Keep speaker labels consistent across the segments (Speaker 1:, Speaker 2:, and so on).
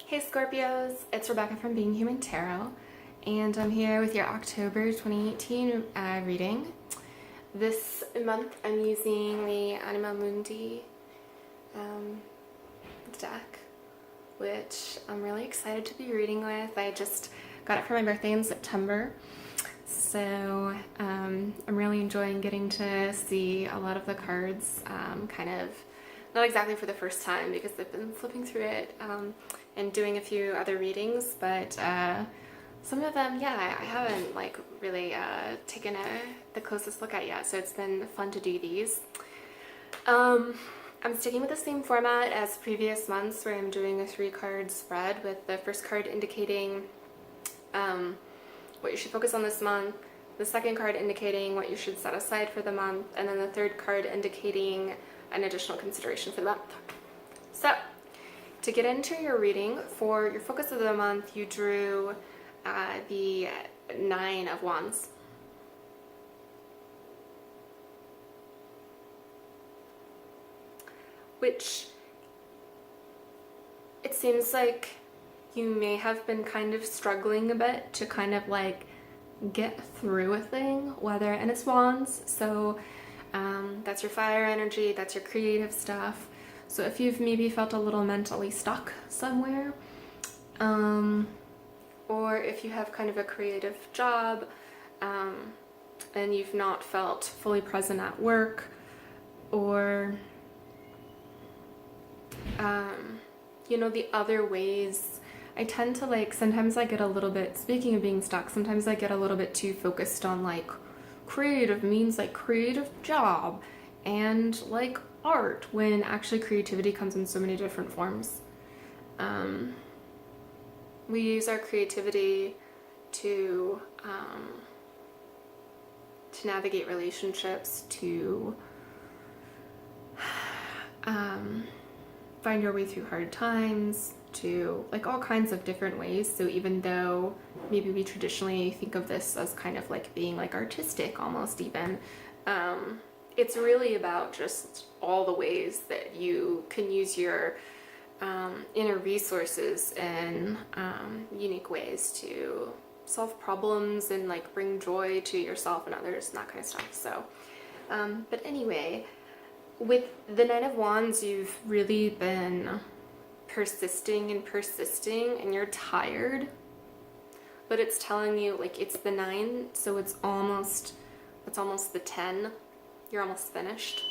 Speaker 1: Hey Scorpios, it's Rebecca from Being Human Tarot, and I'm here with your October 2018 reading. This month I'm using the Anima Mundi deck, which I'm really excited to be reading with. I just got it for my birthday in September, so I'm really enjoying getting to see a lot of the cards kind of, not exactly for the first time because I've been flipping through it and doing a few other readings, but some of them, yeah, I haven't like really taken the closest look at yet, so it's been fun to do these. I'm sticking with the same format as previous months where I'm doing a 3-card spread with the first card indicating what you should focus on this month, the second card indicating what you should set aside for the month, and then the third card indicating an additional consideration for the month. So, to get into your reading, for your focus of the month, you drew the 9 of Wands. Which, it seems like you may have been kind of struggling a bit to kind of like get through a thing, and it's Wands, so that's your fire energy, that's your creative stuff. So if you've maybe felt a little mentally stuck somewhere, or if you have kind of a creative job and you've not felt fully present at work, or you know, the other ways, I tend to like, sometimes I get a little bit, speaking of being stuck, sometimes I get a little bit too focused on like creative means like creative job and like art, when actually creativity comes in so many different forms. We use our creativity to navigate relationships, to find your way through hard times, to like all kinds of different ways. So even though maybe we traditionally think of this as kind of like being like artistic almost even, it's really about just all the ways that you can use your inner resources in unique ways to solve problems and like bring joy to yourself and others and that kind of stuff. So but anyway, with the 9 of Wands, you've really been persisting and you're tired, but it's telling you like it's the 9, so it's almost the 10. You're almost finished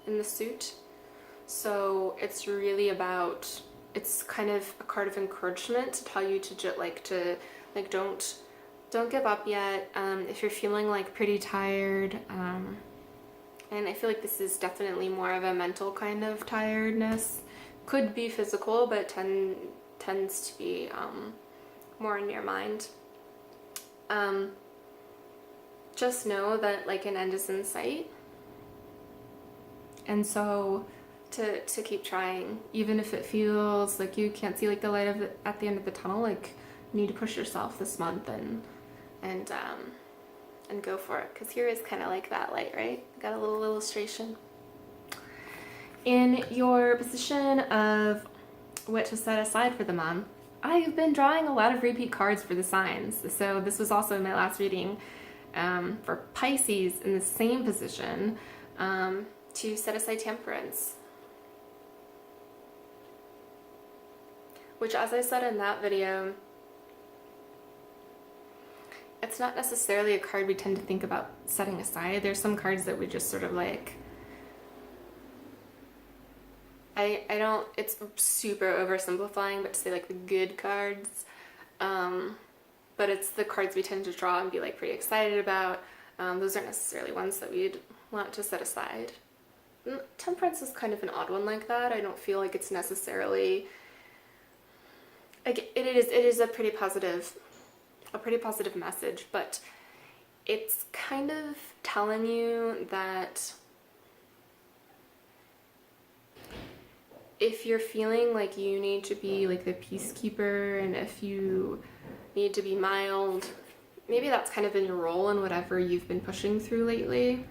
Speaker 1: in the suit. So it's really about, it's kind of a card of encouragement to tell you to don't give up yet. If you're feeling like pretty tired, and I feel like this is definitely more of a mental kind of tiredness. Could be physical, but tends to be more in your mind. Just know that like an end is in sight. And so to keep trying, even if it feels like you can't see like the light at the end of the tunnel, like you need to push yourself this month and go for it, because here is kind of like that light, right? Got a little illustration. In your position of what to set aside for the month, I've been drawing a lot of repeat cards for the signs. So this was also in my last reading for Pisces in the same position, to set aside temperance. Which, as I said in that video, it's not necessarily a card we tend to think about setting aside. There's some cards that we just sort of like, I don't, it's super oversimplifying, but to say like the good cards, but it's the cards we tend to draw and be like pretty excited about. Those aren't necessarily ones that we'd want to set aside. Temperance is kind of an odd one like that. I don't feel like it's necessarily, like it is a pretty positive message, but it's kind of telling you that if you're feeling like you need to be like the peacekeeper, and if you need to be mild, maybe that's kind of been your role in whatever you've been pushing through lately,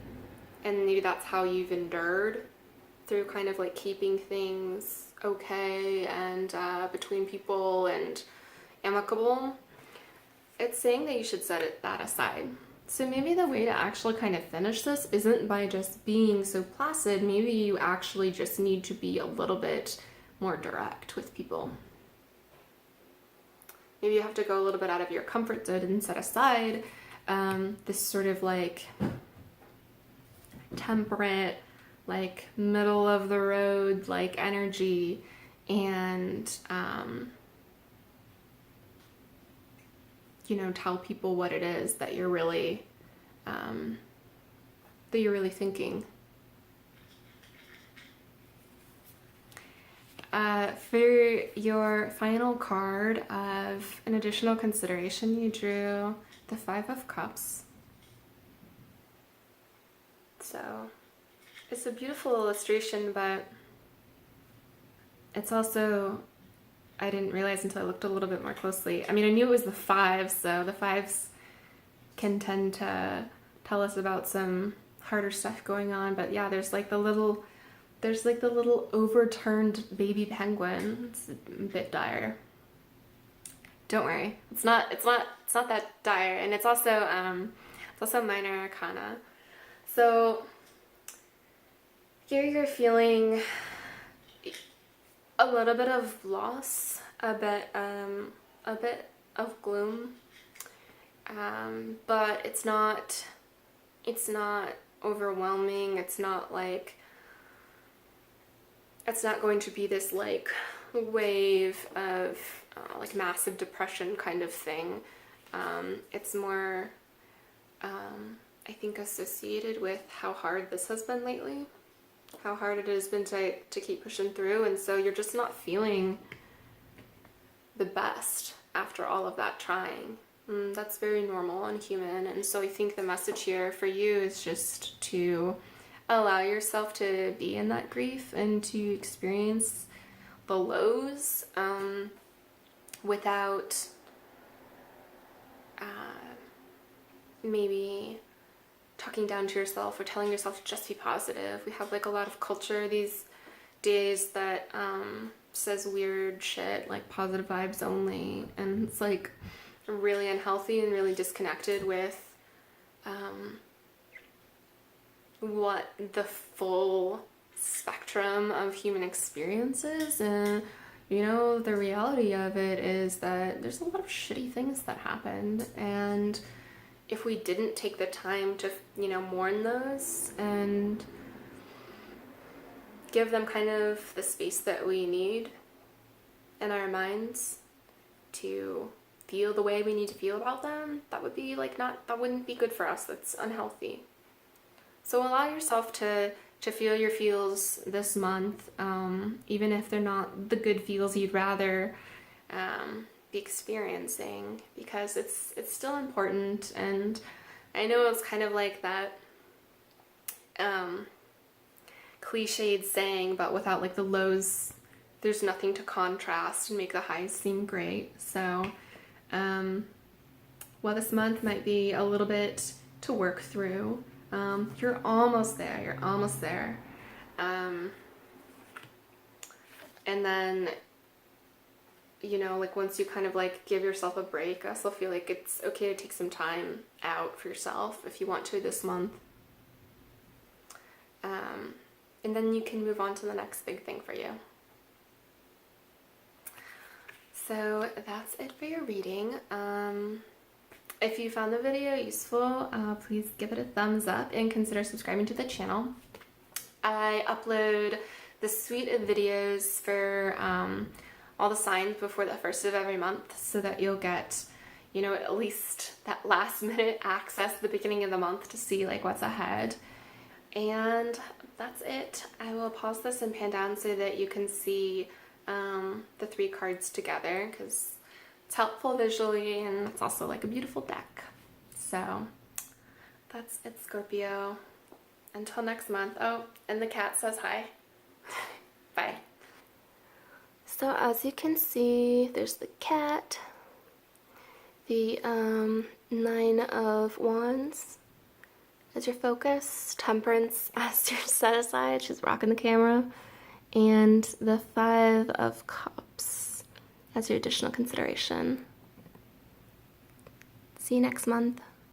Speaker 1: and maybe that's how you've endured through kind of like keeping things okay and between people and amicable, it's saying that you should set that aside. So maybe the way to actually kind of finish this isn't by just being so placid. Maybe you actually just need to be a little bit more direct with people. Maybe you have to go a little bit out of your comfort zone and set aside this sort of like temperate, like middle of the road, like energy, and you know, tell people what it is that you're really thinking. For your final card of an additional consideration, you drew the Five of Cups. So it's a beautiful illustration, but it's also, I didn't realize until I looked a little bit more closely. I mean, I knew it was the fives, so the fives can tend to tell us about some harder stuff going on, but yeah, there's like the little overturned baby penguin. It's a bit dire. Don't worry, it's not that dire, and it's also minor arcana. So here you're feeling a little bit of loss, a bit of gloom, but it's not overwhelming. It's not going to be this like wave of like massive depression kind of thing. It's more I think associated with how hard this has been lately, how hard it has been to keep pushing through, and so you're just not feeling the best after all of that trying. That's very normal and human, and so I think the message here for you is just to allow yourself to be in that grief and to experience the lows without maybe talking down to yourself or telling yourself to just be positive. We have like a lot of culture these days that says weird shit like positive vibes only, and it's like really unhealthy and really disconnected with what the full spectrum of human experience is. And you know, the reality of it is that there's a lot of shitty things that happened, and if we didn't take the time to, you know, mourn those and give them kind of the space that we need in our minds to feel the way we need to feel about them, that would be like that wouldn't be good for us. That's unhealthy. So allow yourself to feel your feels this month, even if they're not the good feels you'd rather be experiencing, because it's still important. And I know it's kind of like that cliched saying, but without like the lows, there's nothing to contrast and make the highs seem great. So while this month might be a little bit to work through, you're almost there. And then, you know, like once you kind of like give yourself a break, I also feel like it's okay to take some time out for yourself if you want to this month. And then you can move on to the next big thing for you. So that's it for your reading. If you found the video useful, please give it a thumbs up and consider subscribing to the channel. I upload the suite of videos for all the signs before the first of every month, so that you'll get, you know, at least that last minute access at the beginning of the month to see like what's ahead. And that's it. I will pause this and pan down so that you can see the three cards together, because it's helpful visually and it's also like a beautiful deck. So that's it, Scorpio. Until next month. Oh, and the cat says hi. Bye. So as you can see, there's the cat, the Nine of Wands as your focus, Temperance as your set aside, she's rocking the camera, and the Five of Cups. as your additional consideration. See you next month.